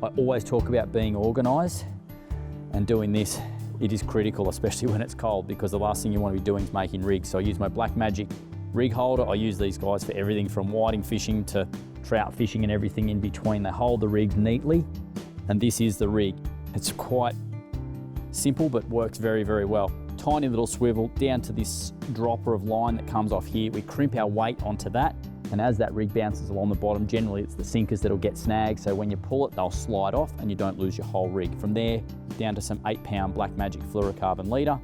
I always talk about being organised, and doing this, it is critical, especially when it's cold, because the last thing you want to be doing is making rigs. So I use my Black Magic rig holder. I use these guys for everything from whiting fishing to trout fishing and everything in between. They hold the rigs neatly, and this is the rig. It's quite simple, but works very, very well. Tiny little swivel down to this dropper of line that comes off here. We crimp our weight onto that, and as that rig bounces along the bottom, generally it's the sinkers that'll get snagged, so when you pull it, they'll slide off and you don't lose your whole rig. From there, down to some 8-pound Black Magic fluorocarbon leader,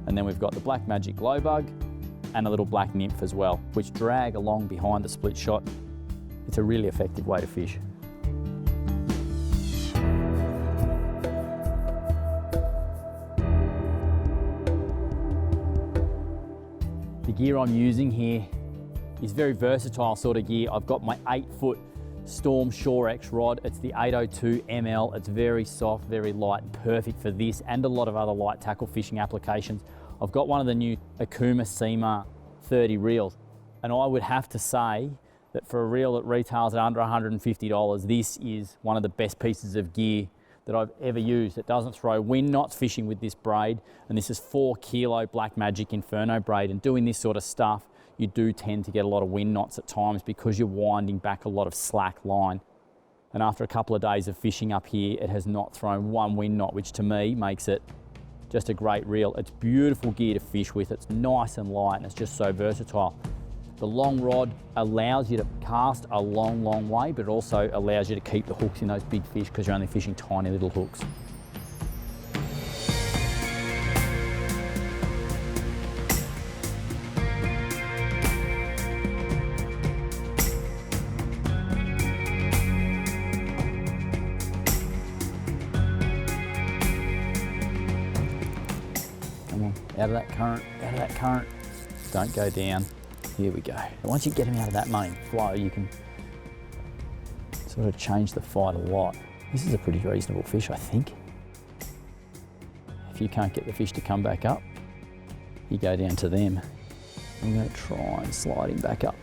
and then we've got the Black Magic glow bug and a little black nymph as well, which drag along behind the split shot. It's a really effective way to fish. The gear I'm using here is very versatile sort of gear. I've got my 8-foot Storm Shore-X rod. It's the 802 ML. It's very soft, very light, and perfect for this and a lot of other light tackle fishing applications. I've got one of the new Akuma Sema 30 reels, and I would have to say that for a reel that retails at under $150, this is one of the best pieces of gear that I've ever used. It doesn't throw wind knots fishing with this braid, and this is 4 kilo Black Magic Inferno braid, and doing this sort of stuff, you do tend to get a lot of wind knots at times because you're winding back a lot of slack line. And after a couple of days of fishing up here, it has not thrown one wind knot, which to me makes it just a great reel. It's beautiful gear to fish with. It's nice and light, and it's just so versatile. The long rod allows you to cast a long, long way, but it also allows you to keep the hooks in those big fish because you're only fishing tiny little hooks. Out of that current, out of that current. Don't go down. Here we go. And once you get them out of that main flow, you can sort of change the fight a lot. This is a pretty reasonable fish, I think. If you can't get the fish to come back up, you go down to them. I'm going to try and slide him back up.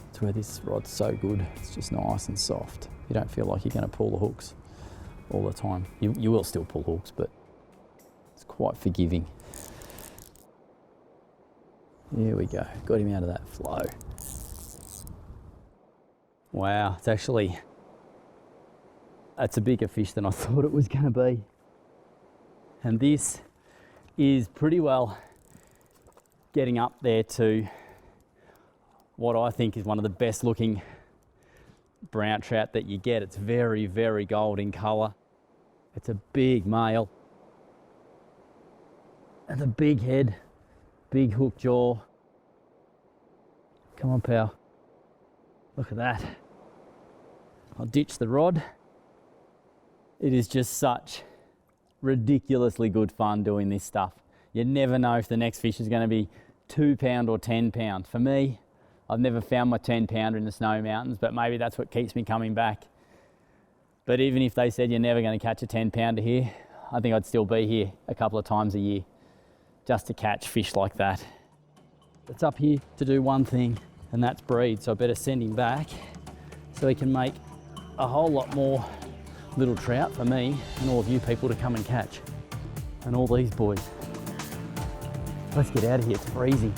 That's where this rod's so good. It's just nice and soft. You don't feel like you're going to pull the hooks all the time. You will still pull hooks, but it's quite forgiving. Here we go. Got him out of that flow. Wow, it's a bigger fish than I thought it was going to be. And this is pretty well getting up there to what I think is one of the best looking brown trout that you get. It's very, very gold in colour. It's a big male. And a big head, big hook jaw. Come on, pal. Look at that. I'll ditch the rod. It is just such ridiculously good fun doing this stuff. You never know if the next fish is going to be 2 pound or 10 pound. For me, I've never found my 10 pounder in the Snowy Mountains, but maybe that's what keeps me coming back. But even if they said you're never going to catch a 10 pounder here, I think I'd still be here a couple of times a year just to catch fish like that. It's up here to do one thing, and that's breed. So I better send him back so he can make a whole lot more little trout for me and all of you people to come and catch. And all these boys. Let's get out of here, it's freezing.